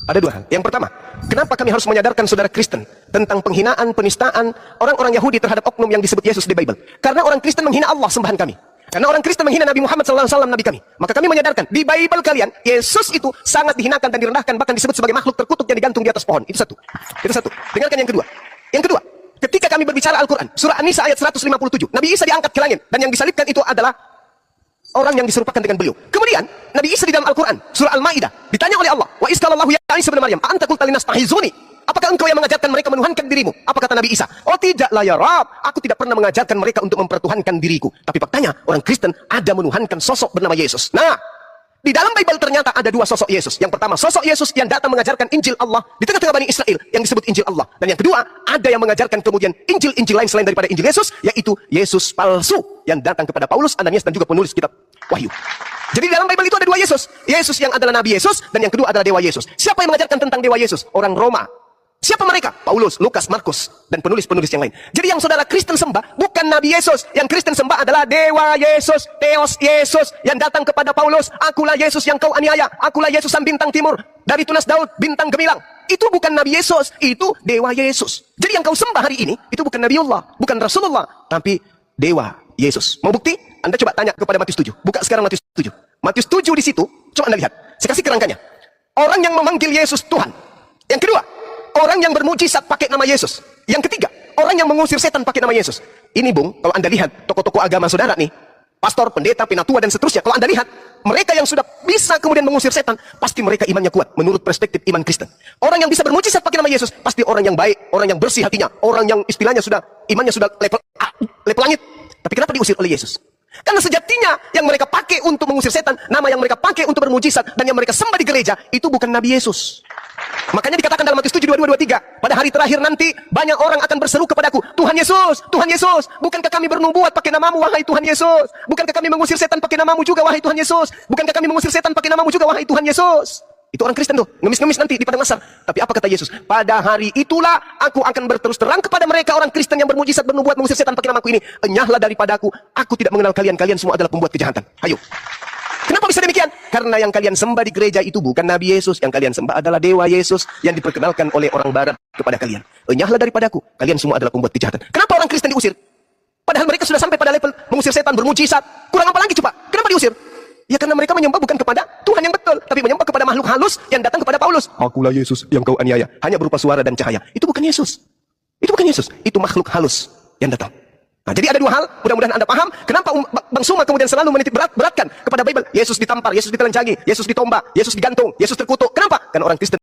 Ada dua hal. Yang pertama, kenapa kami harus menyadarkan saudara Kristen tentang penghinaan, penistaan orang-orang Yahudi terhadap oknum yang disebut Yesus di Bible? Karena orang Kristen menghina Allah sembahan kami. Karena orang Kristen menghina Nabi Muhammad SAW, Nabi kami. Maka kami menyadarkan, di Bible kalian, Yesus itu sangat dihinakan dan direndahkan, bahkan disebut sebagai makhluk terkutuk yang digantung di atas pohon. Itu satu. Itu satu. Dengarkan yang kedua. Yang kedua, ketika kami berbicara Al-Quran, surah An-Nisa ayat 157, Nabi Isa diangkat ke langit, dan yang disalibkan itu adalah orang yang diserupakan dengan beliau. Kemudian Nabi Isa di dalam Al-Quran surah Al-Maidah ditanya oleh Allah, wa isqalallahu ya Isa bin Maryam anta qulta linastahizuni, apakah engkau yang mengajarkan mereka menuhankan dirimu? Apa kata Nabi Isa? Oh tidaklah ya Rabb, aku tidak pernah mengajarkan mereka untuk mempertuhankan diriku. Tapi faktanya orang Kristen ada menuhankan sosok bernama Yesus. Nah, di dalam Bible ternyata ada dua sosok Yesus. Yang pertama, sosok Yesus yang datang mengajarkan Injil Allah di tengah-tengah Bani Israel yang disebut Injil Allah. Dan yang kedua, ada yang mengajarkan kemudian Injil-Injil lain selain daripada Injil Yesus, yaitu Yesus palsu yang datang kepada Paulus, Ananias, dan juga penulis kitab Wahyu. Jadi di dalam Bible itu ada dua Yesus. Yesus yang adalah Nabi Yesus, dan yang kedua adalah Dewa Yesus. Siapa yang mengajarkan tentang Dewa Yesus? Orang Roma. Siapa mereka? Paulus, Lukas, Markus, dan penulis-penulis yang lain. Jadi yang saudara Kristen sembah bukan Nabi Yesus. Yang Kristen sembah adalah Dewa Yesus, Theos Yesus, yang datang kepada Paulus. Akulah Yesus yang kau aniaya. Akulah Yesus sang bintang timur. Dari tunas Daud, bintang gemilang. Itu bukan Nabi Yesus, itu Dewa Yesus. Jadi yang kau sembah hari ini, itu bukan Nabiullah, bukan Rasulullah, tapi Dewa Yesus. Mau bukti? Anda coba tanya kepada Matius 7. Buka sekarang Matius 7. Matius 7 di situ, coba Anda lihat. Saya kasih kerangkanya. Orang yang memanggil Yesus Tuhan. Yang kedua, orang yang bermujizat pakai nama Yesus. Yang ketiga, orang yang mengusir setan pakai nama Yesus. Ini Bung, kalau Anda lihat tokoh-tokoh agama saudara nih, pastor, pendeta, penatua, dan seterusnya. Kalau Anda lihat, mereka yang sudah bisa kemudian mengusir setan, pasti mereka imannya kuat, menurut perspektif iman Kristen. Orang yang bisa bermujizat pakai nama Yesus, pasti orang yang baik, orang yang bersih hatinya, orang yang istilahnya sudah, imannya sudah level langit. Tapi kenapa diusir oleh Yesus? Karena sejatinya yang mereka pakai untuk mengusir setan, nama yang mereka pakai untuk bermujizat, dan yang mereka sembah di gereja, itu bukan Nabi Yesus. Makanya dikatakan dalam Matius 7, 22, 23, pada hari terakhir nanti, banyak orang akan berseru kepadaku, Tuhan Yesus, bukankah kami bernubuat pakai namamu, wahai Tuhan Yesus? Bukankah kami mengusir setan pakai namamu juga, wahai Tuhan Yesus? Bukankah kami mengusir setan pakai namamu juga, wahai Tuhan Yesus? Itu orang Kristen tuh, ngemis-ngemis nanti di padang mahsyar. Tapi apa kata Yesus? Pada hari itulah aku akan berterus terang kepada mereka orang Kristen yang bermujizat, bernubuat, mengusir setan pakai namaku ini. Enyahlah daripadaku, aku tidak mengenal kalian, kalian semua adalah pembuat kejahatan. Ayo. Kenapa bisa demikian? Karena yang kalian sembah di gereja itu bukan Nabi Yesus. Yang kalian sembah adalah Dewa Yesus yang diperkenalkan oleh orang barat kepada kalian. Enyahlah daripadaku, kalian semua adalah pembuat kejahatan. Kenapa orang Kristen diusir? Padahal mereka sudah sampai pada level mengusir setan, bermujizat. Kurang apa lagi coba? Kenapa diusir? Ya karena mereka menyembah bukan kepada Tuhan yang betul, tapi menyembah kepada makhluk halus yang datang kepada Paulus. Akulah Yesus yang kau aniaya. Hanya berupa suara dan cahaya. Itu bukan Yesus. Itu bukan Yesus. Itu makhluk halus yang datang. Nah, jadi ada dua hal, mudah-mudahan Anda paham kenapa Bang Suma kemudian selalu menitik beratkan kepada Bible. Yesus ditampar, Yesus ditelanjangi, Yesus ditombak, Yesus digantung, Yesus terkutuk. Kenapa? Karena orang Kristen